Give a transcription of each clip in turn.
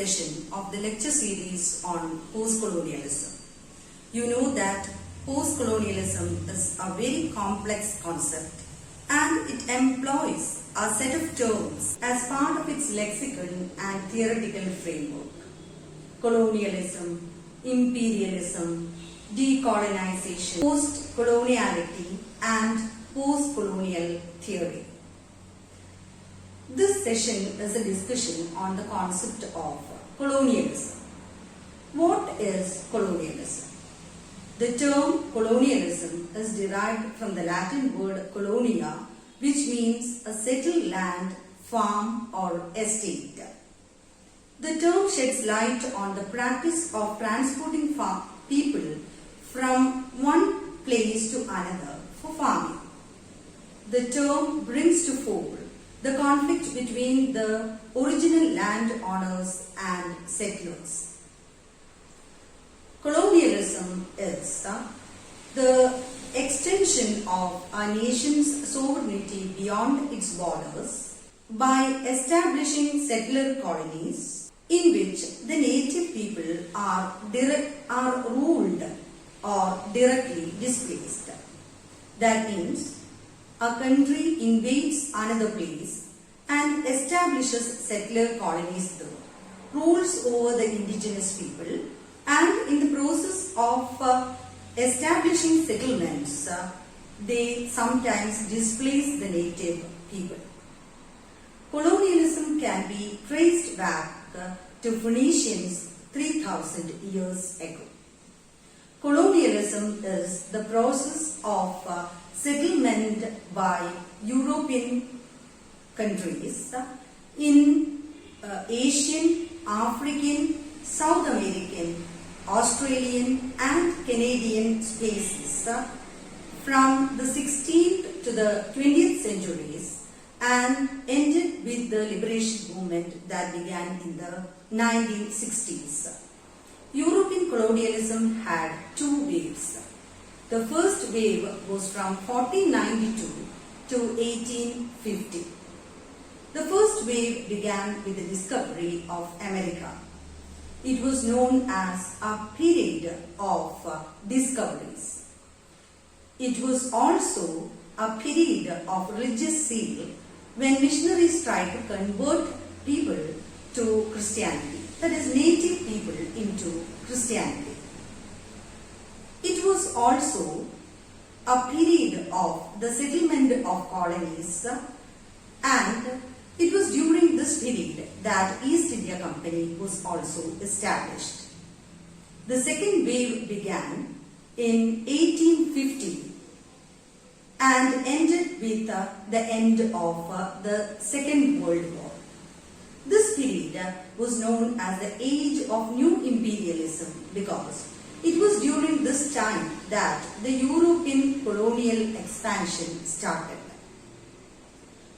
session of the lecture series on postcolonialism. You know that postcolonialism is a very complex concept and it employs a set of terms as part of its lexicon and theoretical framework. Colonialism, imperialism, decolonization, post-coloniality and post-colonial theory. This session is a discussion on the concept of colonialism. What is colonialism? The term colonialism is derived from the Latin word colonia, which means a settled land, farm or estate. The term sheds light on the practice of transporting people from one place to another for farming. The term brings to fore the conflict between the original landowners and settlers. Colonialism is the extension of a nation's sovereignty beyond its borders by establishing settler colonies in which the native people are ruled or directly displaced. That means a country invades another place and establishes settler colonies there, rules over the indigenous people, and in the process of establishing settlements, they sometimes displace the native people. Colonialism can be traced back to Phoenicians 3000 years ago. Colonialism is the process of settlement by European countries in Asian, African, South American, Australian and Canadian spaces from the 16th to the 20th centuries and ended with the liberation movement that began in the 1960s. European colonialism had two waves. The first wave was from 1492 to 1850. The first wave began with the discovery of America. It was known as a period of discoveries. It was also a period of religious zeal when missionaries tried to convert people to Christianity, that is, native people into Christianity. It was also a period of the settlement of colonies, and it was during this period that East India Company was also established. The second wave began in 1850 and ended with the end of the Second World War. This period was known as the Age of New Imperialism because it was during this time that the European colonial expansion started.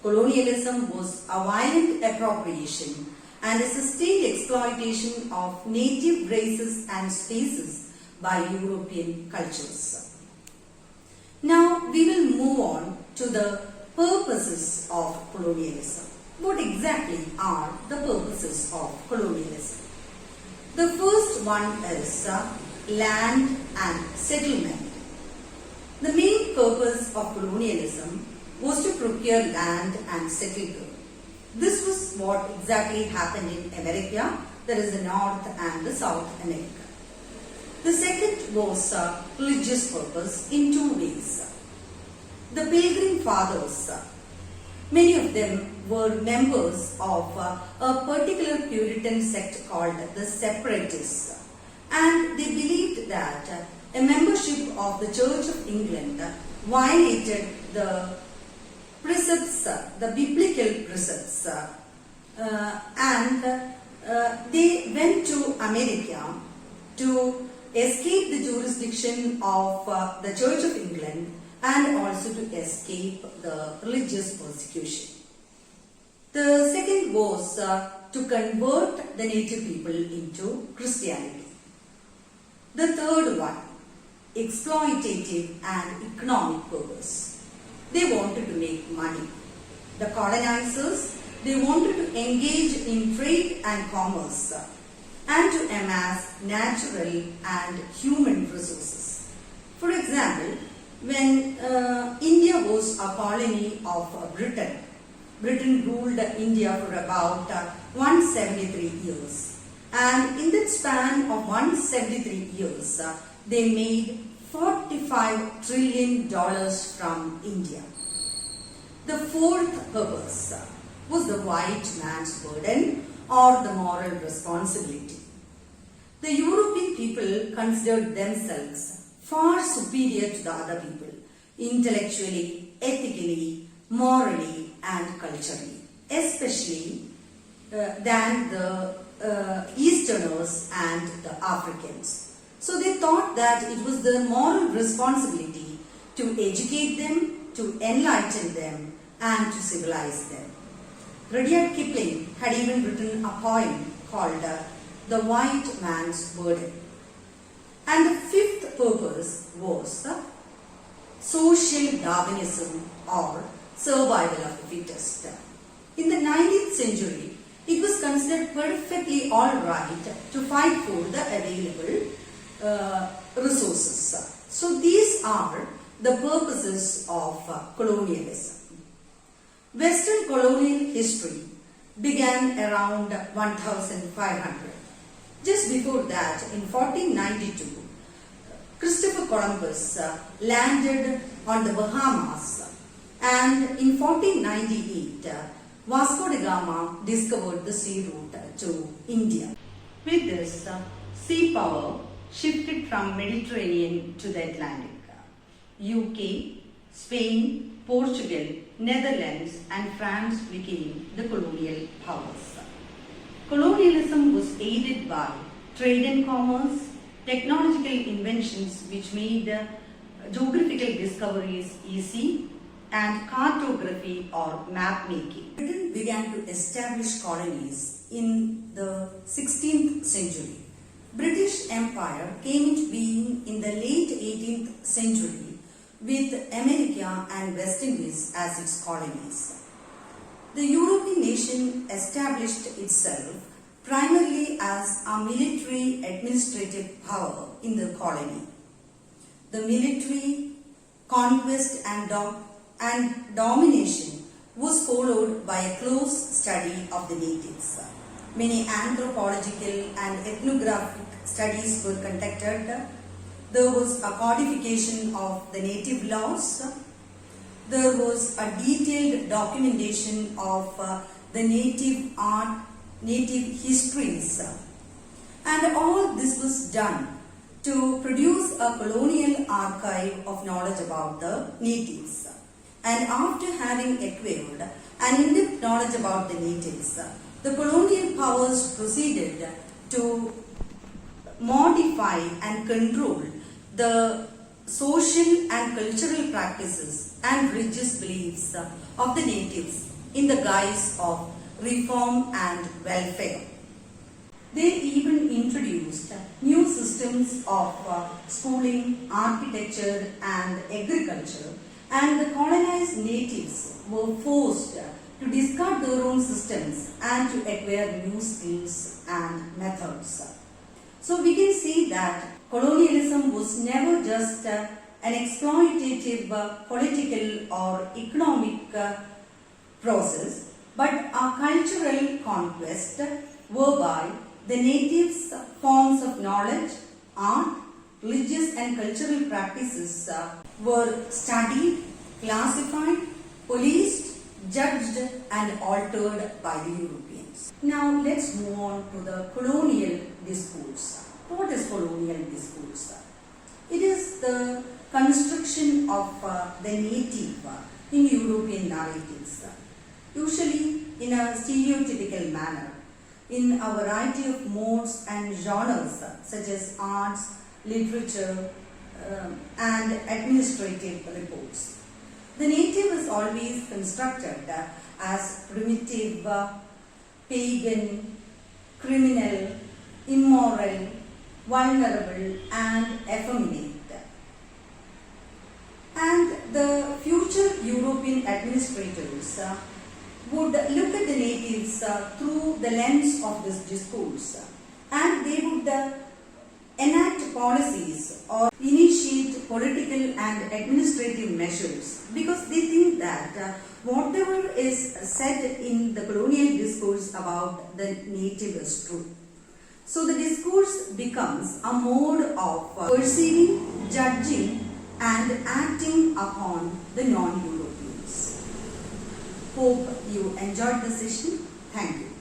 Colonialism was a violent appropriation and a sustained exploitation of native races and spaces by European cultures. Now we will move on to the purposes of colonialism. What exactly are the purposes of colonialism? The first one is land and settlement. The main purpose of colonialism was to procure land and settle there. This was what exactly happened in America, that is the North and the South America. The second was religious purpose in two ways. The Pilgrim Fathers, many of them were members of a particular Puritan sect called the Separatists, and they believed that a membership of the Church of England violated the precepts, the biblical precepts, and they went to America to escape the jurisdiction of the Church of England and also to escape the religious persecution. The second was to convert the native people into Christianity. The third one, exploitative and economic purpose. They wanted to make money. The colonizers They wanted to engage in trade and commerce and to amass natural and human resources. For example, when India was a colony of Britain, Britain ruled India for about 173 years. And in that span of 173 years, they made $45 trillion from India. The fourth purpose was the white man's burden or the moral responsibility. The European people considered themselves far superior to the other people, intellectually, ethically, morally and culturally, especially than the Easterners and the Africans. So they thought that it was their moral responsibility to educate them, to enlighten them and to civilize them. Rudyard Kipling had even written a poem called The White Man's Burden. And the fifth purpose was social Darwinism or survival of the fittest. In the 19th century, it was considered perfectly alright to fight for the available resources. So these are the purposes of colonialism. Western colonial history began around 1500. Just before that, in 1492, Christopher Columbus landed on the Bahamas, and in 1498, Vasco da Gama discovered the sea route to India. With this, sea power shifted from Mediterranean to the Atlantic. UK, Spain, Portugal, Netherlands and France became the colonial powers. Colonialism was aided by trade and commerce, technological inventions which made geographical discoveries easy, and cartography or map making. Britain began to establish colonies in the 16th century. British Empire came into being in the late 18th century with America and West Indies as its colonies. The European nation established itself primarily as a military administrative power in the colony. The military conquest and domination was followed by a close study of the natives. Many anthropological and ethnographic studies were conducted. There was a codification of the native laws. There was a detailed documentation of the native art, native histories. And all this was done to produce a colonial archive of knowledge about the natives. And after having acquired an in-depth knowledge about the natives, the colonial powers proceeded to modify and control the social and cultural practices and religious beliefs of the natives in the guise of reform and welfare. They even introduced new systems of schooling, architecture and agriculture, and the colonized natives were forced to discard their own systems and to acquire new skills and methods. So we can see that colonialism was never just an exploitative political or economic process, but a cultural conquest whereby the natives' forms of knowledge, art, religious and cultural practices were studied, classified, policed, judged and altered by the Europeans. Now let's move on to the colonial discourse. What is colonial discourse? It is the construction of the native in European narratives, usually in a stereotypical manner, in a variety of modes and genres such as arts, literature, and administrative reports. The native is always constructed as primitive, pagan, criminal, immoral, vulnerable, and effeminate. And the future European administrators would look at the natives through the lens of this discourse, and they would enact policies or initiate political and administrative measures because they think that whatever is said in the colonial discourse about the native is true. So the discourse becomes a mode of perceiving, judging and acting upon the non-Europeans. Hope you enjoyed the session. Thank you.